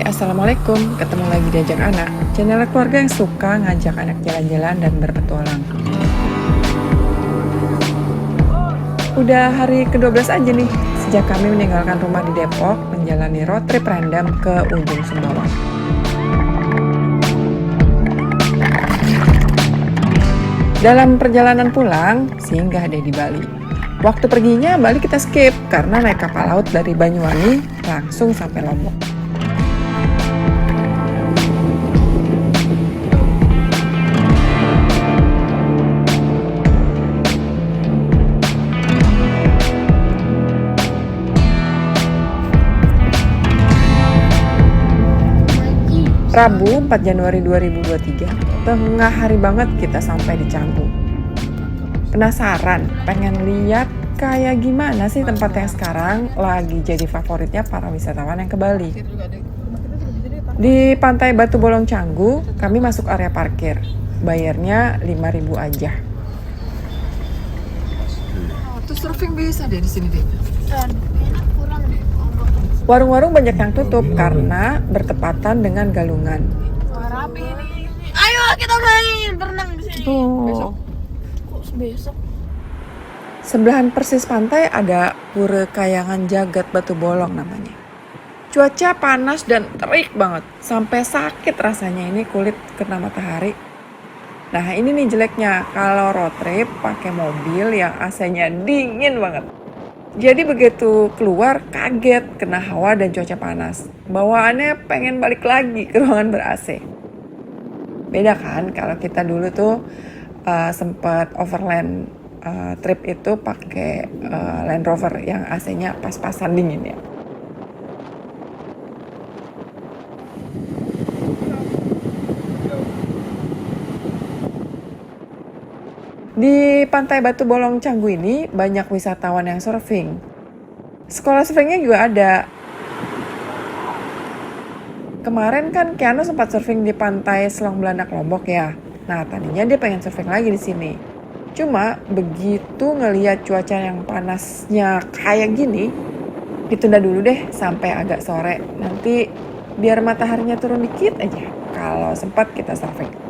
Assalamualaikum. Ketemu lagi di Ajak Anak, channel keluarga yang suka ngajak anak jalan-jalan dan berpetualang. Udah hari ke-12 aja nih, sejak kami meninggalkan rumah di Depok, menjalani road trip random ke ujung Sumbawa. Dalam perjalanan pulang, singgah deh di Bali. Waktu perginya Bali kita skip karena naik kapal laut dari Banyuwangi langsung sampai Lombok. Rabu 4 Januari 2023, tengah hari banget kita sampai di Canggu. Penasaran, pengen lihat kayak gimana sih tempat yang sekarang lagi jadi favoritnya para wisatawan yang ke Bali. Di Pantai Batu Bolong Canggu, kami masuk area parkir. Bayarnya 5.000 aja. Tuh surfing bisa deh di sini deh. Warung-warung banyak yang tutup karena bertepatan dengan galungan. Rapi ini. Ayo kita main berenang di sini. Tuh. Kok besok? Sebelahan persis pantai ada Pura Kayangan Jagat Batu Bolong namanya. Cuaca panas dan terik banget, sampai sakit rasanya ini kulit kena matahari. Nah ini nih jeleknya kalau road trip pakai mobil yang AC-nya dingin banget. Jadi begitu keluar kaget kena hawa dan cuaca panas. Bawaannya pengen balik lagi ke ruangan ber-AC. Beda kan kalau kita dulu tuh sempat overland trip itu pakai Land Rover yang AC-nya pas-pasan dingin ya. Di Pantai Batu Bolong Canggu ini banyak wisatawan yang surfing. Sekolah surfingnya juga ada. Kemarin kan Keanu sempat surfing di Pantai Selong Belanak Lombok ya. Nah tadinya dia pengen surfing lagi di sini. Cuma begitu ngelihat cuaca yang panasnya kayak gini, ditunda dulu deh sampai agak sore. Nanti biar mataharinya turun dikit aja. Kalau sempat kita surfing.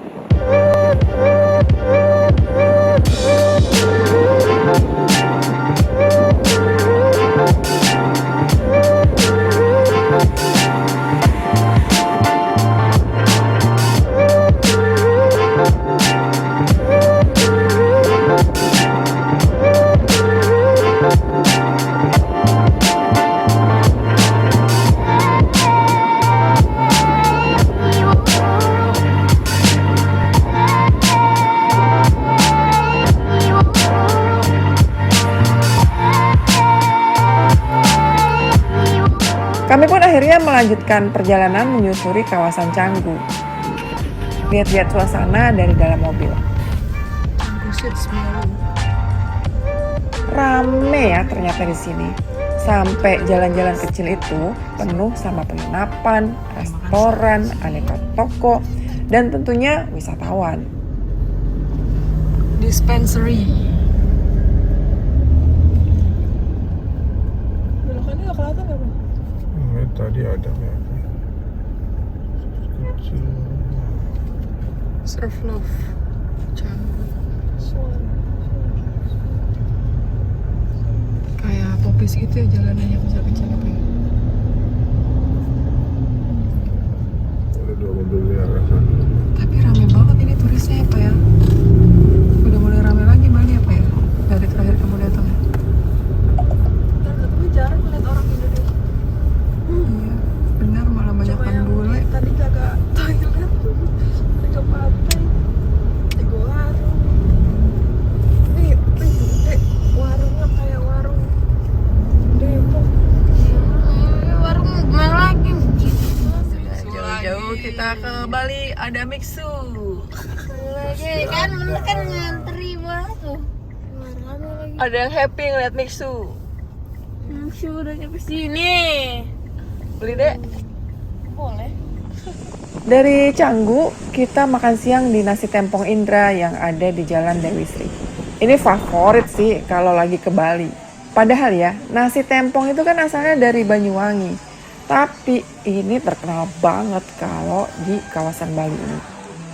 Kami pun akhirnya melanjutkan perjalanan menyusuri kawasan Canggu. Lihat-lihat suasana dari dalam mobil. Buset semalam. Rame ya ternyata di sini. Sampai jalan-jalan kecil itu penuh sama penginapan, restoran, aneka toko, dan tentunya wisatawan. Dispensary. Belokannya nggak kelihatan ya, Bang? Tadi ada kecil. Surf Love. Canggu. Kayak popis gitu ya jalanannya kecil-kecil apa ya? Ada dua mobil di arah sana. Tapi rame banget ini turisnya apa ya? Udah mulai rame lagi Bali apa ya? Dari terakhir kamu datang ya? Dan tapi jarang ngeliat orang Indonesia. Iya, benar malah banyak Cuma yang bule. tadi jaga toilet, jaga pantai, jaga warung. Nih gede warungnya kayak warung Depok. Warung gimana lagi? Jauh-jauh kita ke Bali ada Mixu. Lagi kan bener kan ngantri banget tuh. Rame lagi. Ada yang happy ngeliat Mixu. Sudah nyampe sini. Beli deh. Boleh. Dari Canggu, kita makan siang di Nasi Tempong Indra yang ada di Jalan Dewi Sri. Ini favorit sih kalau lagi ke Bali. Padahal ya, nasi tempong itu kan asalnya dari Banyuwangi. Tapi ini terkenal banget kalau di kawasan Bali ini.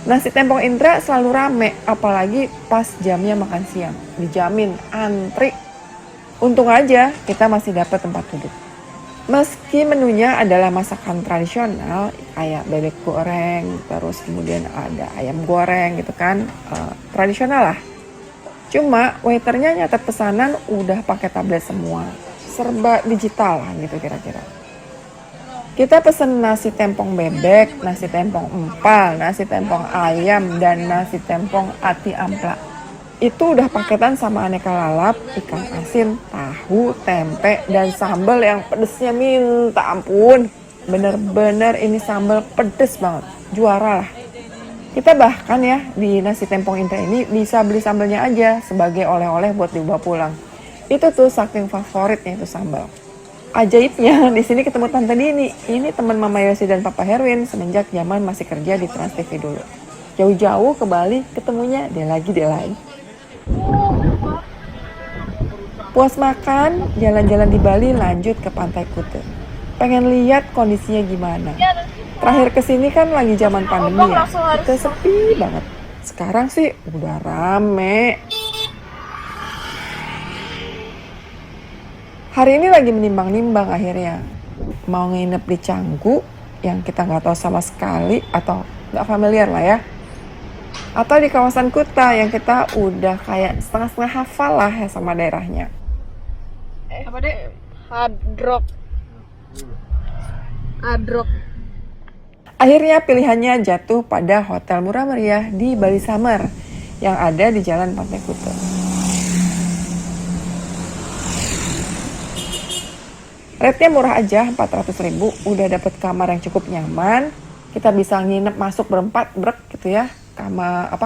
Nasi Tempong Indra selalu rame, apalagi pas jamnya makan siang. Dijamin antri. Untung aja kita masih dapat tempat duduk. Meski menunya adalah masakan tradisional kayak bebek goreng, terus kemudian ada ayam goreng gitu kan, tradisional lah. Cuma waiternya nyatet pesanan udah pakai tablet semua, serba digital lah gitu kira-kira. Kita pesen nasi tempong bebek, nasi tempong empal, nasi tempong ayam, dan nasi tempong ati ampla. Itu udah paketan sama aneka lalap, ikan asin, tahu, tempe, dan sambal yang pedesnya minta ampun. Bener-bener ini sambal pedes banget, juara lah. Kita bahkan ya di nasi tempong Indra ini bisa beli sambalnya aja sebagai oleh-oleh buat dibawa pulang. Itu tuh saking favoritnya itu sambal. Ajaibnya di sini ketemu Tante Dini. Ini teman Mama Yosi dan Papa Herwin semenjak zaman masih kerja di Trans TV dulu. Jauh-jauh ke Bali ketemunya dia lagi. Puas makan, jalan-jalan di Bali lanjut ke Pantai Kuta. Pengen lihat kondisinya gimana. Terakhir kesini kan lagi zaman pandemi ya. Kita sepi banget. Sekarang sih udah rame. Hari ini lagi menimbang-nimbang akhirnya. Mau nginep di Canggu yang kita nggak tahu sama sekali atau nggak familiar lah ya. Atau di kawasan Kuta yang kita udah kayak setengah-setengah hafal lah ya sama daerahnya. Apa deh? Hard rock. Akhirnya pilihannya jatuh pada hotel murah meriah di Bali Summer yang ada di Jalan Pantai Kuta. Rate-nya murah aja, 400.000, udah dapet kamar yang cukup nyaman. Kita bisa nginep masuk berempat, gitu ya.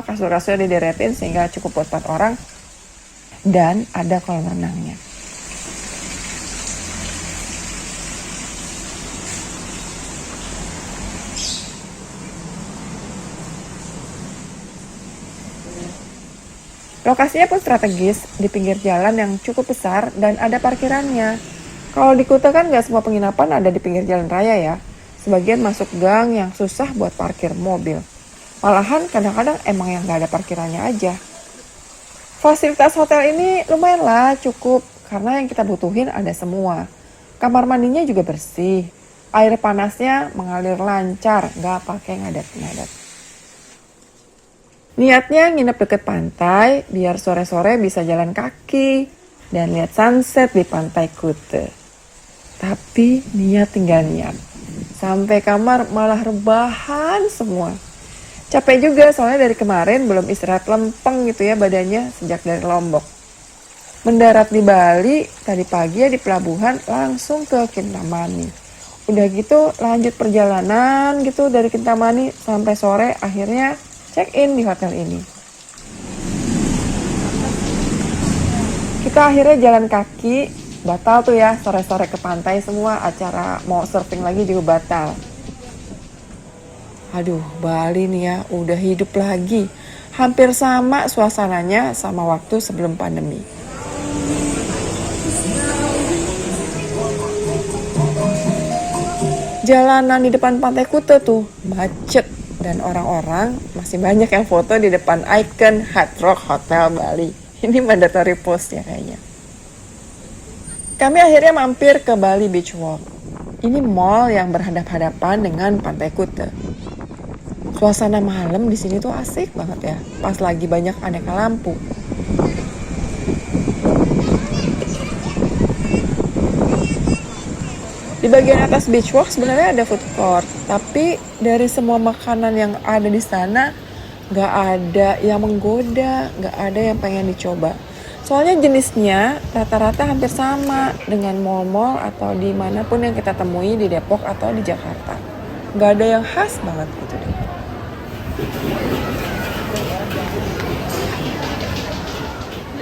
Kasur-kasurnya dideretin sehingga cukup buat 4 orang. Dan ada kolam renangnya. Lokasinya pun strategis, di pinggir jalan yang cukup besar dan ada parkirannya. Kalau di Kuta kan nggak semua penginapan ada di pinggir jalan raya ya. Sebagian masuk gang yang susah buat parkir mobil. Malahan kadang-kadang emang yang nggak ada parkirannya aja. Fasilitas hotel ini lumayan lah cukup karena yang kita butuhin ada semua. Kamar mandinya juga bersih. Air panasnya mengalir lancar, nggak pakai ngadat-ngadat. Niatnya nginep deket pantai biar sore-sore bisa jalan kaki dan lihat sunset di Pantai Kuta. Tapi niat tinggal niat. Sampai kamar malah rebahan semua. Capek juga soalnya dari kemarin belum istirahat lempeng gitu ya badannya sejak dari Lombok. Mendarat di Bali, tadi pagi ya di pelabuhan langsung ke Kintamani. Udah gitu lanjut perjalanan gitu dari Kintamani sampai sore akhirnya check-in di hotel ini. Kita akhirnya jalan kaki. Batal tuh ya, sore-sore ke pantai semua, acara mau surfing lagi juga batal. Aduh, Bali nih ya, udah hidup lagi. Hampir sama suasananya sama waktu sebelum pandemi. Jalanan di depan Pantai Kuta tuh macet. Dan orang-orang masih banyak yang foto di depan ikon Hard Rock Hotel Bali. Ini mandatory post ya kayaknya. Kami akhirnya mampir ke Bali Beach Walk. Ini mall yang berhadap-hadapan dengan Pantai Kuta. Suasana malam di sini tuh asik banget ya, pas lagi banyak aneka lampu. Di bagian atas Beach Walk sebenarnya ada food court, tapi dari semua makanan yang ada di sana nggak ada yang menggoda, nggak ada yang pengen dicoba. Soalnya jenisnya rata-rata hampir sama dengan mall-mall atau dimanapun yang kita temui di Depok atau di Jakarta. Nggak ada yang khas banget gitu deh.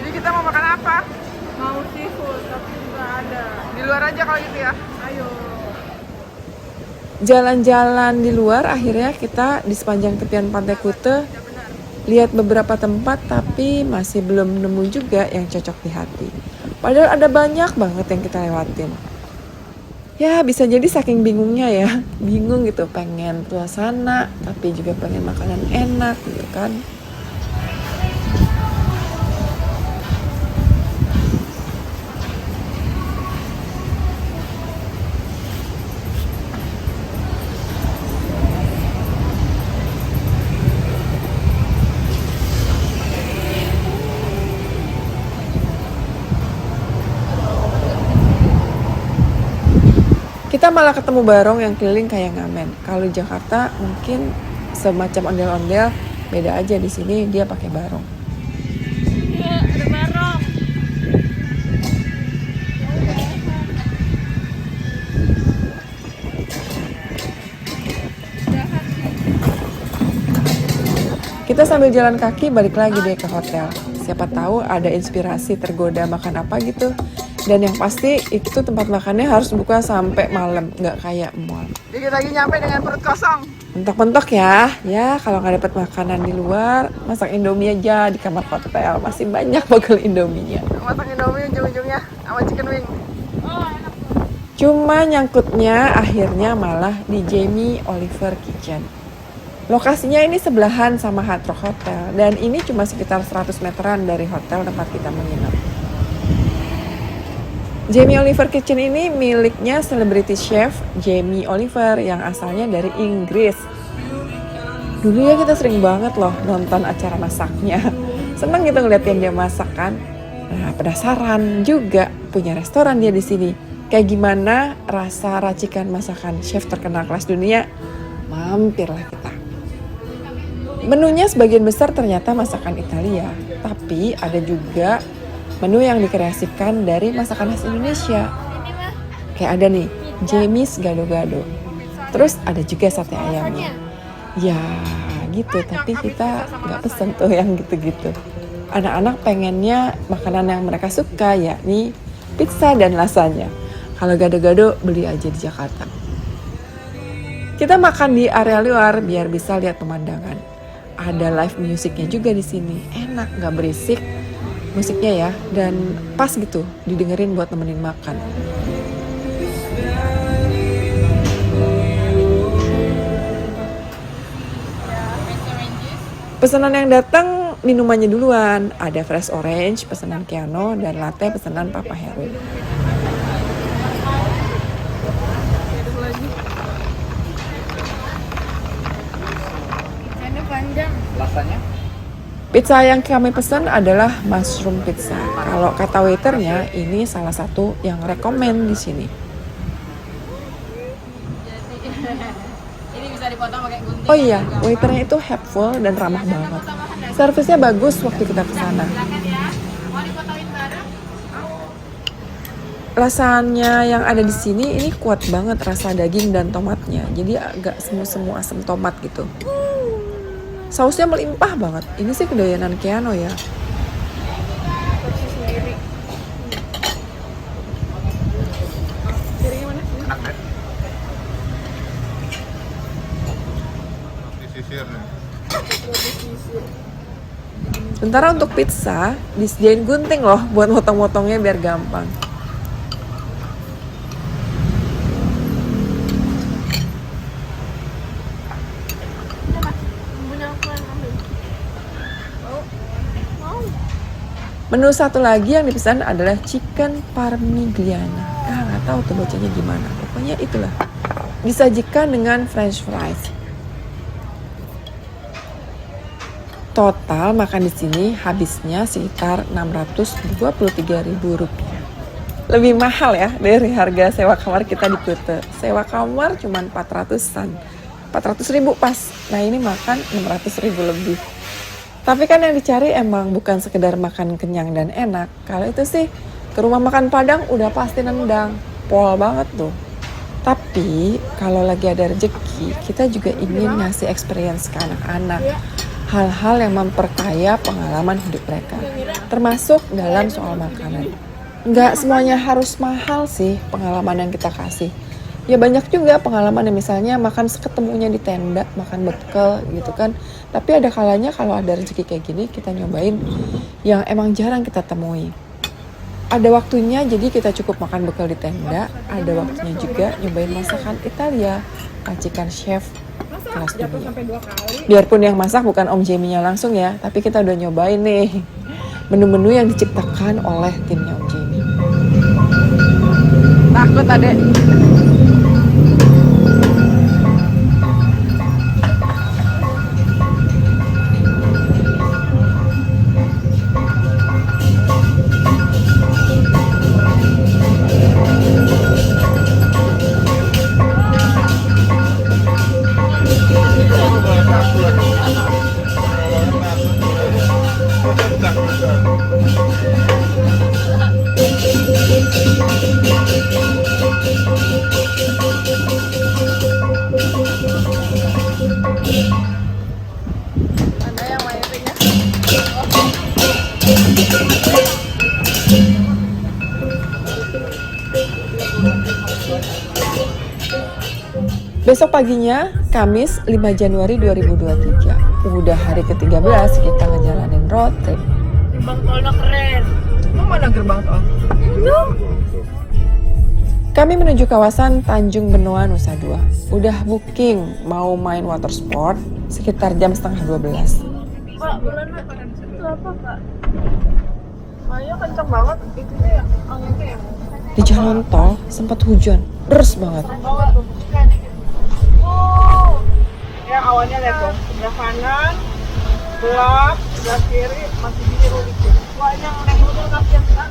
Jadi kita mau makan apa? Mau seafood tapi nggak ada. Di luar aja kalau gitu ya. Ayo. Jalan-jalan di luar akhirnya kita di sepanjang tepian Pantai Kuta lihat beberapa tempat tapi masih belum nemu juga yang cocok di hati. Padahal ada banyak banget yang kita lewatin. Ya bisa jadi saking bingungnya ya, bingung gitu, pengen suasana tapi juga pengen makanan enak gitu kan. Kita malah ketemu barong yang keliling kayak ngamen. Kalau di Jakarta mungkin semacam ondel-ondel, beda aja di sini dia pakai barong. Iya, ada barong. Kita sambil jalan kaki balik lagi deh ke hotel. Siapa tahu ada inspirasi tergoda makan apa gitu. Dan yang pasti itu tempat makannya harus buka sampai malam, nggak kayak mall. Dikit lagi nyampe dengan perut kosong. Mentok-mentok ya. Ya kalau nggak dapat makanan di luar, masak Indomie aja di kamar hotel. Masih banyak bagel Indominya. Masak Indomie ujung-ujungnya sama chicken wing. Cuma nyangkutnya akhirnya malah di Jamie Oliver Kitchen. Lokasinya ini sebelahan sama Hard Rock Hotel dan ini cuma sekitar 100 meteran dari hotel tempat kita menginap. Jamie Oliver Kitchen ini miliknya selebriti chef Jamie Oliver yang asalnya dari Inggris. Dulu ya kita sering banget loh nonton acara masaknya. Seneng gitu ngeliatin dia masak kan. Nah penasaran juga punya restoran dia di sini. Kayak gimana rasa racikan masakan chef terkenal kelas dunia? Mampirlah kita. Menunya sebagian besar ternyata masakan Italia, tapi ada juga menu yang dikreasikan dari masakan khas Indonesia. Kayak ada nih, Jamie's Gado-Gado. Terus ada juga sate ayamnya. Ya gitu, tapi kita nggak pesen tuh yang gitu-gitu. Anak-anak pengennya makanan yang mereka suka, yakni pizza dan lasagna. Kalau gado-gado beli aja di Jakarta. Kita makan di area luar biar bisa lihat pemandangan. Ada live musiknya juga di sini, enak nggak berisik musiknya ya, dan pas gitu didengerin buat nemenin makan. Pesanan yang datang minumannya duluan, ada fresh orange pesanan Keano dan latte pesanan Papa Heru. Panjang. Pizza yang kami pesan adalah mushroom pizza. Kalau kata waiternya, ini salah satu yang rekomen di sini. Ini bisa dipotong pakai gunting. Oh iya, waiternya itu helpful dan ramah banget. Servisnya bagus waktu kita ke sana. Silakan ya. Mau dipotongin bareng? Rasanya yang ada di sini ini kuat banget rasa daging dan tomatnya. Jadi agak semu-semu asam tomat gitu. Sausnya melimpah banget. Ini sih kedoyanan Keano ya. Disisir nih. Sementara untuk pizza disediain gunting loh buat motong-motongnya biar gampang. Menu satu lagi yang dipesan adalah chicken parmigiana. Nggak tahu tuh bacanya gimana. Pokoknya itulah. Disajikan dengan french fries. Total makan di sini habisnya sekitar Rp623.000. Lebih mahal ya dari harga sewa kamar kita di Kuta. Sewa kamar cuma 400-an. 400.000 pas. Nah ini makan 600.000 lebih. Tapi kan yang dicari emang bukan sekedar makan kenyang dan enak. Kalau itu sih ke rumah makan Padang udah pasti nendang. Pol banget tuh. Tapi kalau lagi ada rezeki, kita juga ingin ngasih experience ke anak-anak. Hal-hal yang memperkaya pengalaman hidup mereka. Termasuk dalam soal makanan. Nggak semuanya harus mahal sih pengalaman yang kita kasih. Ya banyak juga pengalaman yang misalnya makan seketemunya di tenda, makan bekal gitu kan. Tapi ada kalanya kalau ada rezeki kayak gini kita nyobain yang emang jarang kita temui. Ada waktunya, jadi kita cukup makan bekal di tenda. Ada waktunya juga nyobain masakan Italia, racikan chef kelas dunia. Biarpun yang masak bukan Om Jamie-nya langsung ya, tapi kita udah nyobain nih menu-menu yang diciptakan oleh timnya Om Jamie. Takut adek. Besok paginya, Kamis 5 Januari 2023. Udah hari ke-13 kita ngejalanin road trip. Bang Tolno keren. Emang mana gerbang tol? Kami menuju kawasan Tanjung Benoa, Nusa Dua. Udah booking mau main water sport sekitar jam setengah 12. Pak, bulan itu apa, Pak? Kayaknya kenceng banget itunya ya, anginnya ya. Di jalan tol sempat hujan, deras banget. Banget tuh. Kan. Oh. Ya awalnya lihat dong, sebelah kanan gelap, sebelah kiri masih biru dikit. Wah, yang naik motor kasihan kan.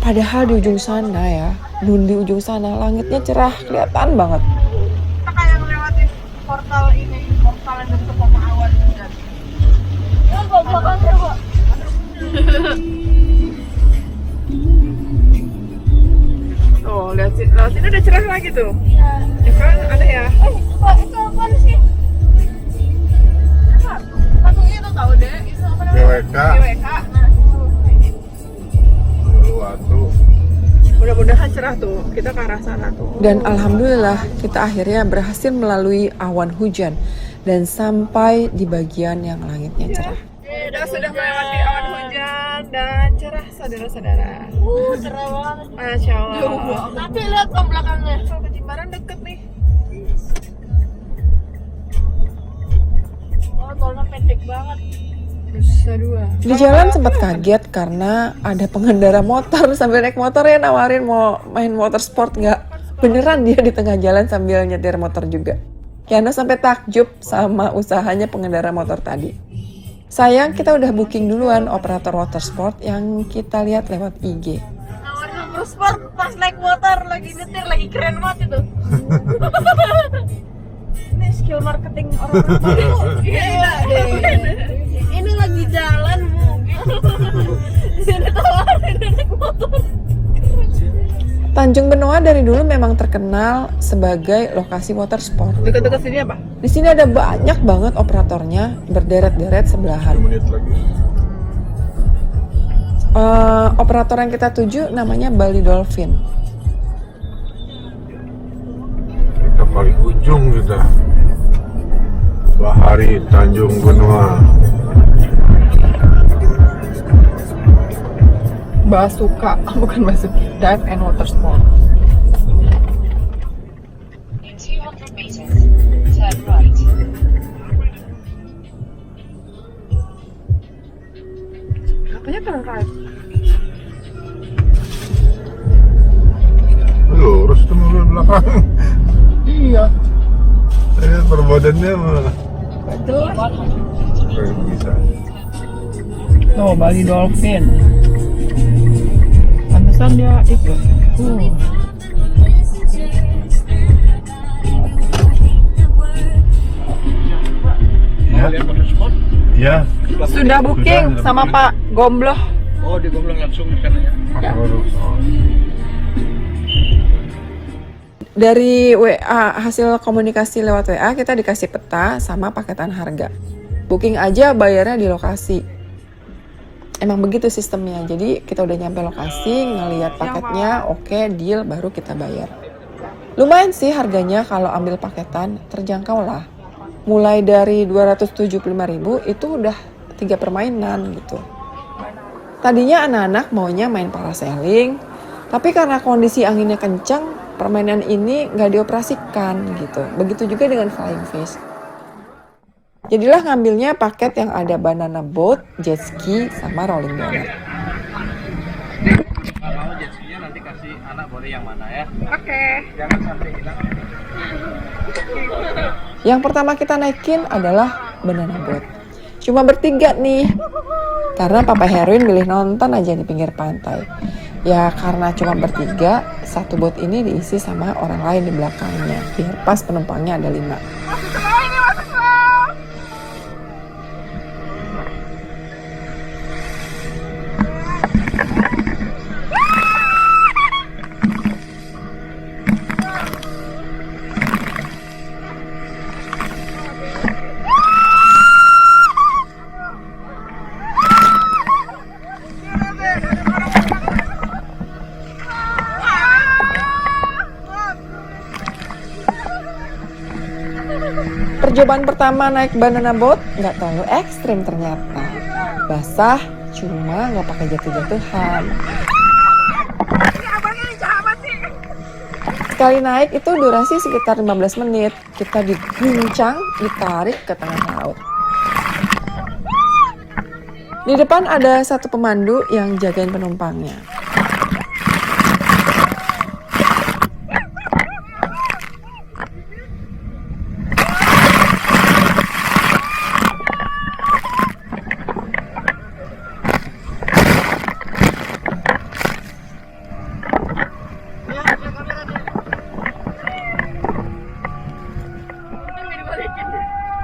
Padahal di ujung sana ya, di ujung sana langitnya cerah, kelihatan banget. Kita kayak ngelewatin portal ini, portal yang deket sama awan hujan. Ya, Pak, belakangnya, Pak. Tuh, lihat sini udah cerah lagi tuh. Iya. Ya kan, ada ya. Pak, itu apa sih? Satu itu tahu deh, itu apa namanya? GWK GWK. Nah, Uluwatu. mudah-mudahan cerah tuh. Kita ke arah sana tuh. Dan alhamdulillah kita akhirnya berhasil melalui awan hujan dan sampai di bagian yang langitnya cerah. Kita sudah melewati awan hujan dan cerah, saudara-saudara. Cerah banget. Masya Allah. Tapi lihat dong belakangnya. Kalau ke Jimbaran deket nih. Oh, tolnya pendek banget. Nusa Dua. Di jalan sempat kaget karena ada pengendara motor sambil naik motor ya nawarin mau main water sport nggak. Beneran dia di tengah jalan sambil nyetir motor juga. Kiano sampai takjub sama usahanya pengendara motor tadi. Sayang kita udah booking duluan operator water sport yang kita lihat lewat IG. Nawarin water sport pas naik motor lagi nyetir lagi keren banget itu. Ini skill marketing orang-orang. Iya. Ini lagi jalan, Bu. Ini tawarin naik motor. Tanjung Benoa dari dulu memang terkenal sebagai lokasi water sport. Deket-deket sini apa? Di sini ada banyak banget operatornya berderet-deret 2 sebelahan. menit lagi. Operator yang kita tuju namanya Bali Dolphin. Kita paling ujung kita. Bahari Tanjung Benoa. Basuka, bukan Basuka. Dive and water sport. In 200 meters, turn right. Katanya turn right. Lurus tuh mobil belakang. Iya. Saya lihat perbadannya mah. Gak jelas. Kayak bisa. Tuh, Bali Dolphin. Pantesan dia itu. Ya. Sudah booking sama Pak Gombloh. Oh, di Goblong langsung ke sananya. Dari WA, hasil komunikasi lewat WA kita dikasih peta sama paketan harga. Booking aja bayarnya di lokasi. Emang begitu sistemnya. Jadi kita udah nyampe lokasi, ngelihat paketnya, oke, deal, baru kita bayar. Lumayan sih harganya kalau ambil paketan, terjangkau lah. Mulai dari 275.000 itu udah 3 permainan gitu. Tadinya anak-anak maunya main parasailing, Tapi karena kondisi anginnya kencang, permainan ini nggak dioperasikan gitu. Begitu juga dengan Flying Fish. Jadilah ngambilnya paket yang ada banana boat, jet ski, sama rolling donut. Kalau jet ski-nya nanti kasih anak boleh yang mana ya? Oke. Jangan sampai hilang. Yang pertama kita naikin adalah banana boat. Cuma bertiga nih. Karena Papa Herwin milih nonton aja di pinggir pantai. Ya karena cuma bertiga, satu boat ini diisi sama orang lain di belakangnya. Biar pas penumpangnya ada 5. Percobaan pertama naik banana boat nggak terlalu ekstrim ternyata. Basah, cuma nggak pakai jatuh-jatuhan. Sekali naik itu durasi sekitar 15 menit. Kita diguncang, ditarik ke tengah laut. Di depan ada satu pemandu yang jagain penumpangnya.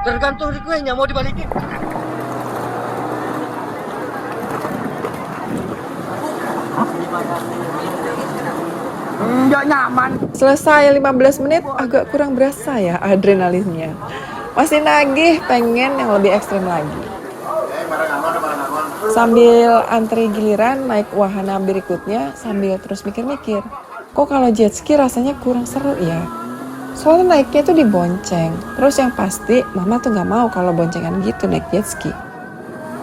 Tergantung di kuenya mau dibalikin. Nggak nyaman. Selesai 15 menit agak kurang berasa ya adrenalinnya. Masih nagih pengen yang lebih ekstrim lagi. Sambil antri giliran naik wahana berikutnya sambil terus mikir-mikir. Kok kalau jet ski rasanya kurang seru ya? Soalnya naiknya tuh dibonceng. Terus yang pasti mama tuh gak mau kalau boncengan gitu naik jet ski.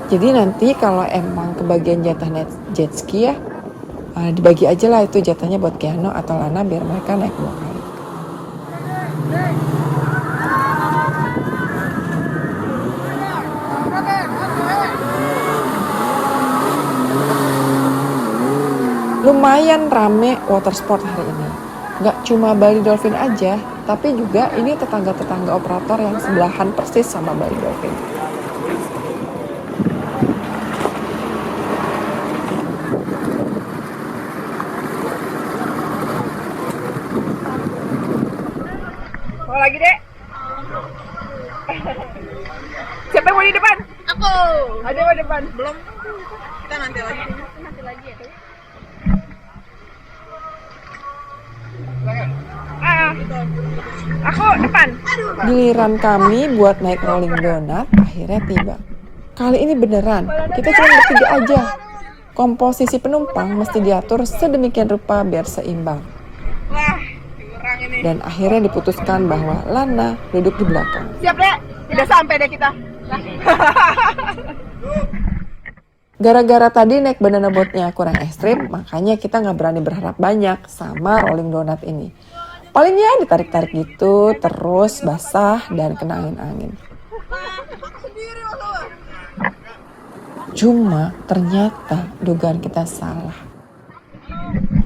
Jadi nanti kalau emang kebagian jatah naik jet ski ya, dibagi aja lah itu jatahnya buat Keanu atau Lana biar mereka naik 2 kali. Lumayan rame water sport hari ini. Gak cuma Bali Dolphin aja, tapi juga ini tetangga-tetangga operator yang sebelahan persis sama Bali Dolphin. Mau lagi, Dek? Siapa yang mau di depan? Aku. Ada yang mau di depan? Belum. Kita nanti lagi. Nanti lagi ya. Aku depan. Giliran kami buat naik rolling donut akhirnya tiba. Kali ini beneran, kita cuma bertiga aja. Komposisi penumpang mesti diatur sedemikian rupa biar seimbang. Wah, curang ini. Dan akhirnya diputuskan bahwa Lana duduk di belakang. Siap, Dek? Udah sampai deh kita. Gara-gara tadi naik banana boatnya kurang ekstrim, makanya kita nggak berani berharap banyak sama rolling donut ini. Paling ya ditarik-tarik gitu, terus basah dan kena angin-angin. Cuma ternyata dugaan kita salah.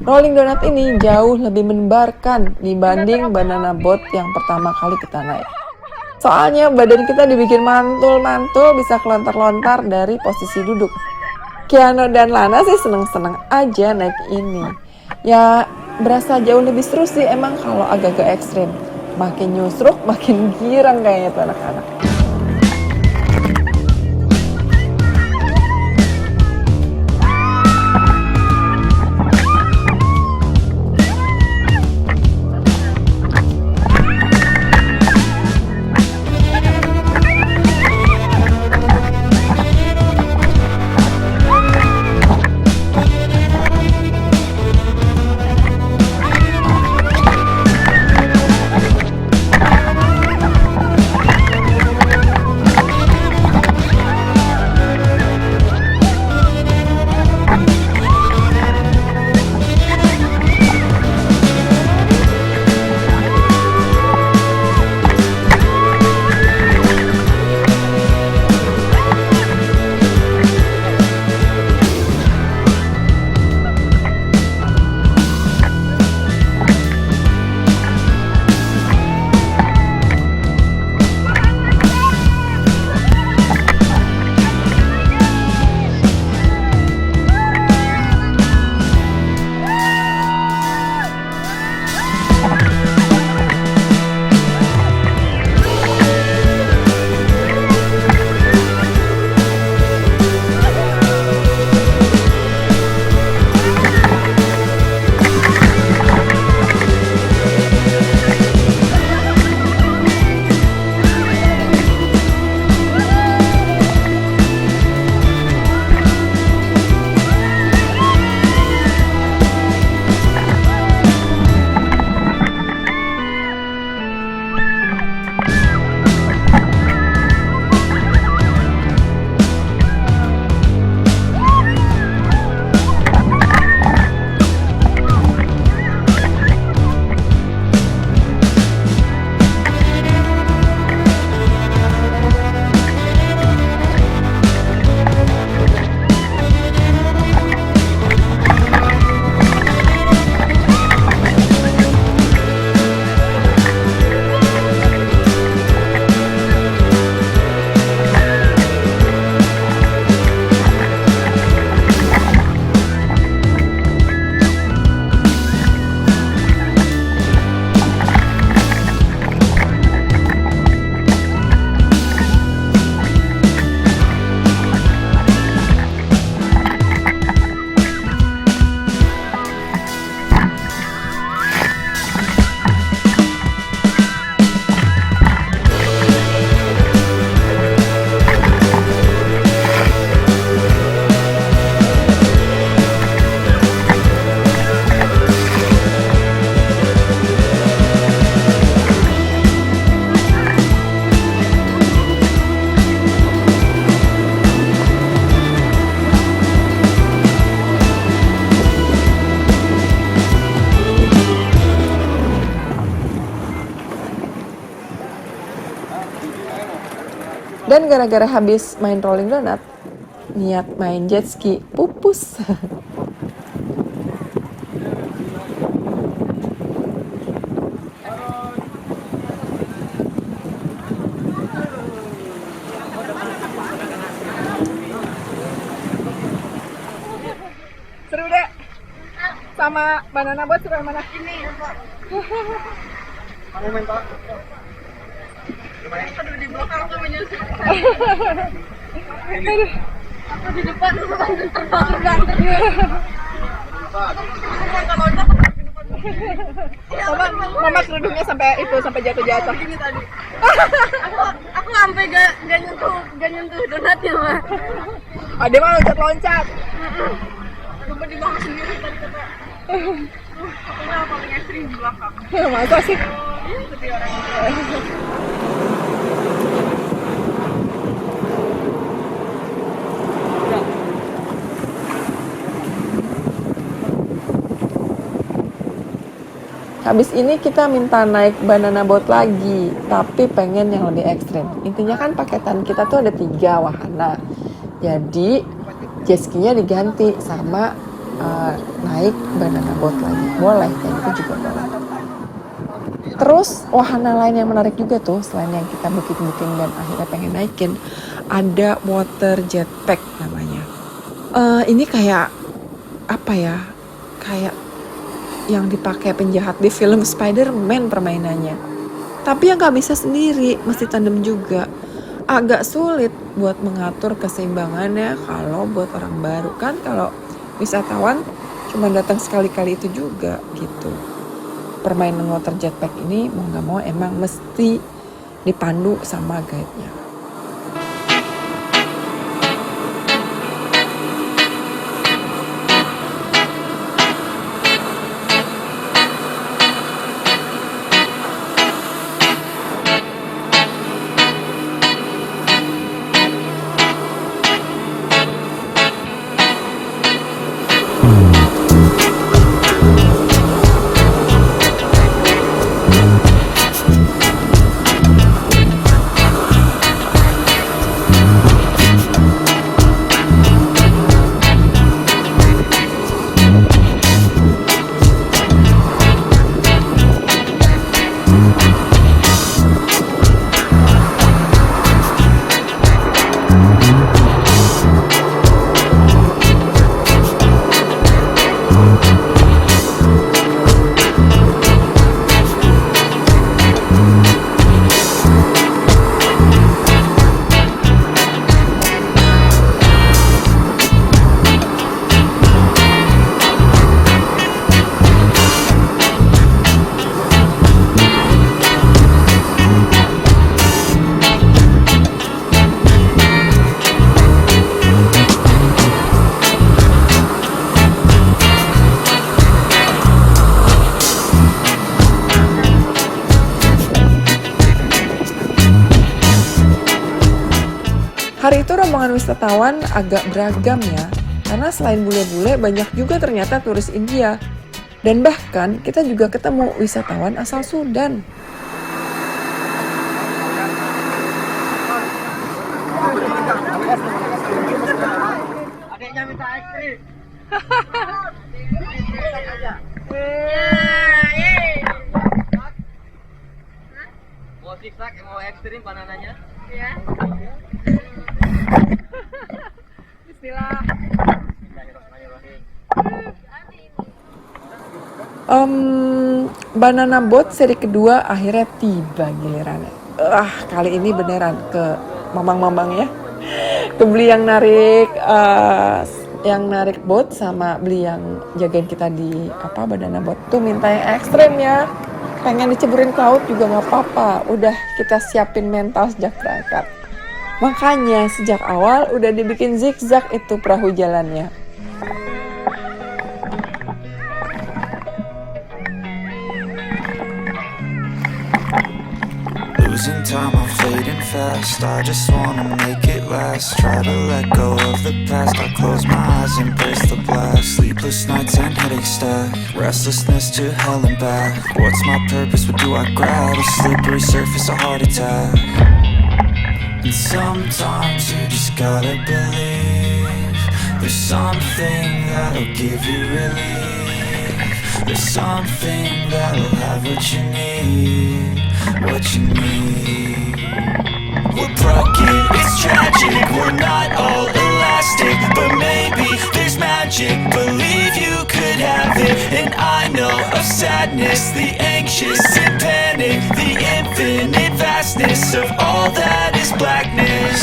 Rolling donut ini jauh lebih mendebarkan dibanding banana boat yang pertama kali kita naik. Soalnya badan kita dibikin mantul-mantul bisa kelontar-lontar dari posisi duduk. Keanu dan Lana sih seneng-seneng aja naik ini. Ya berasa jauh lebih seru sih emang kalau agak-agak ekstrim. Makin nyusruk, makin girang kayaknya tuh anak-anak. Dan gara-gara habis main rolling donut, niat main jet ski pupus. Seru deh. Sama banana boat seru yang mana? Ini. Kamu main Pak? Aduh, di belakang tuh menyusul. Aku di depan tuh terbang. Mama kerudungnya sampai jatuh-jatuh. Ini tadi. Aku sampai gak nyentuh donatnya, mah. Oh, dia mah loncat-loncat. Coba di bawah sendiri tadi kata. Pokoknya paling ekstrim di belakang. Masa sih? Seperti orang. Habis ini kita minta naik banana boat lagi, tapi pengen yang lebih ekstrim. Intinya kan paketan kita tuh ada 3 wahana. Jadi jet ski-nya diganti sama naik banana boat lagi. Boleh, kayak gitu juga boleh. Terus wahana lain yang menarik juga tuh, selain yang kita booking dan akhirnya pengen naikin, ada water jetpack namanya. Ini kayak apa ya? Kayak yang dipakai penjahat di film Spider-Man permainannya. Tapi yang gak bisa sendiri, mesti tandem juga. Agak sulit buat mengatur keseimbangannya kalau buat orang baru. Kan kalau wisatawan cuma datang sekali-kali itu juga gitu. Permainan water jetpack ini mau gak mau emang mesti dipandu sama guide-nya. Hari itu rombongan wisatawan agak beragam ya, karena selain bule-bule banyak juga ternyata turis India. Dan bahkan kita juga ketemu wisatawan asal Sudan. Adiknya minta es krim. Mau zigzag, mau ekstrim banananya? Ya. Bismillah. Banana boat seri kedua akhirnya tiba gilirannya. Kali ini beneran ke mamang-mamang ya. Ke beli yang narik boat sama beli yang jagain kita di banana boat tuh minta yang ekstrim ya. Pengen diceburin ke laut juga nggak apa-apa. Udah kita siapin mental sejak berangkat. Makanya sejak awal udah dibikin zigzag itu perahu jalannya. Losing time, I'm fading fast. I just wanna make it last. Try to let go of the past. I close my eyes, embrace the blast. Sleepless nights and headaches stack. Restlessness to hell and back. What's my purpose? What do I grab? A slippery surface, a heart attack. And sometimes you just gotta believe there's something that'll give you relief. There's something that'll have what you need, what you need. We're broken, it's tragic, we're not all elastic, but maybe there's magic. Believe you could have it, and I know of sadness, the anxious and panic, the infinite vastness of all that is blackness.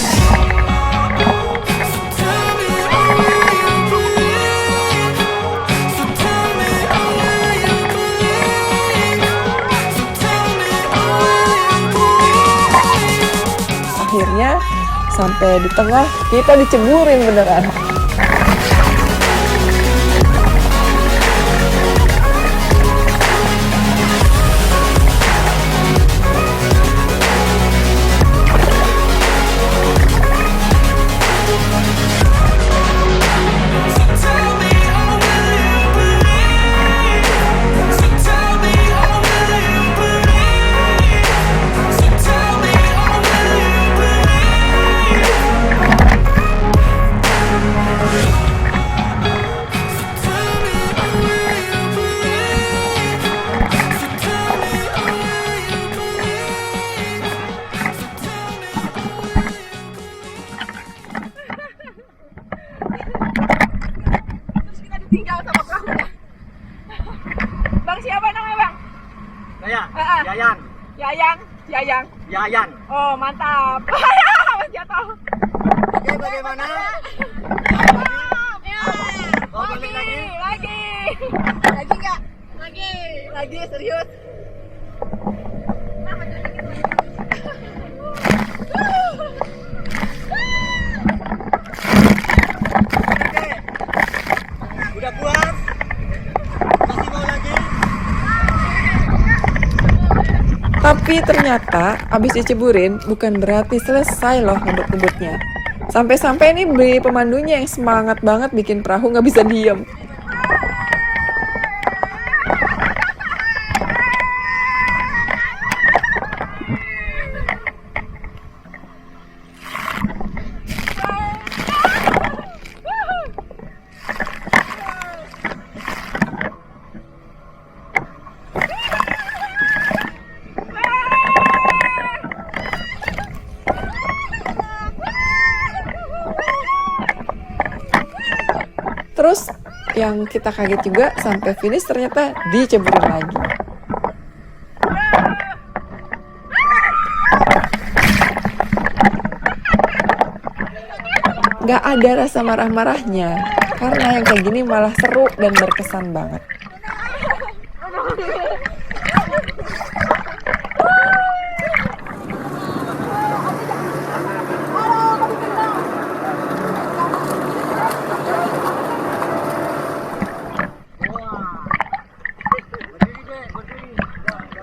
Akhirnya sampai di tengah kita diceburin beneran. Tinggal sama perahunya. Bang siapa namanya bang? Saya, Ah. Yayan. Yayang. Yayan. Oh mantap. Mas jatuh. Oke, bagaimana? Oh, balik lagi? Lagi nggak? Lagi serius. Udah puas? Masih mau lagi? Tapi ternyata abis diceburin bukan berarti selesai loh ngebut-ngebutnya. Sampai-sampai ini beli pemandunya yang semangat banget bikin perahu nggak bisa diem. Terus yang kita kaget juga sampai finish ternyata diceburin lagi. Gak ada rasa marah-marahnya, karena yang kayak gini malah seru dan berkesan banget.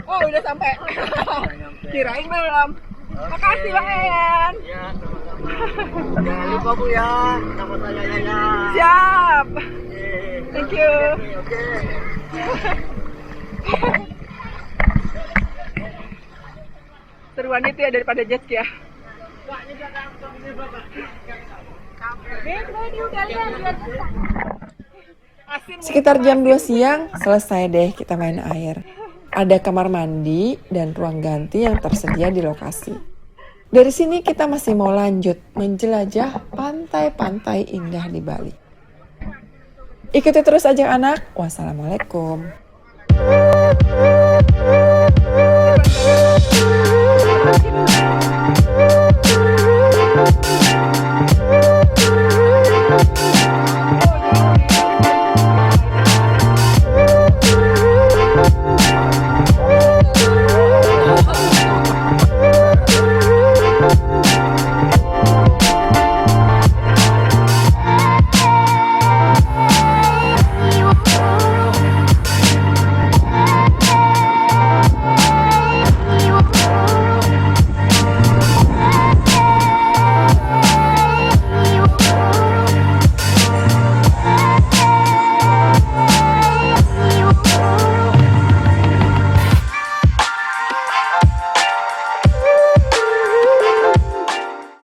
Oh udah sampai. Kirain belum. Makasih bang Yayan. Ya, sama-sama. Jangan lupa Bu ya, nama saya Yayan. Siap. Oke. Thank you. Oke. Seruan itu ya daripada jet ski ya. Sekitar jam 2 siang, selesai deh kita main air. Ada kamar mandi dan ruang ganti yang tersedia di lokasi. Dari sini kita masih mau lanjut menjelajah pantai-pantai indah di Bali. Ikuti terus aja anak. Wassalamualaikum.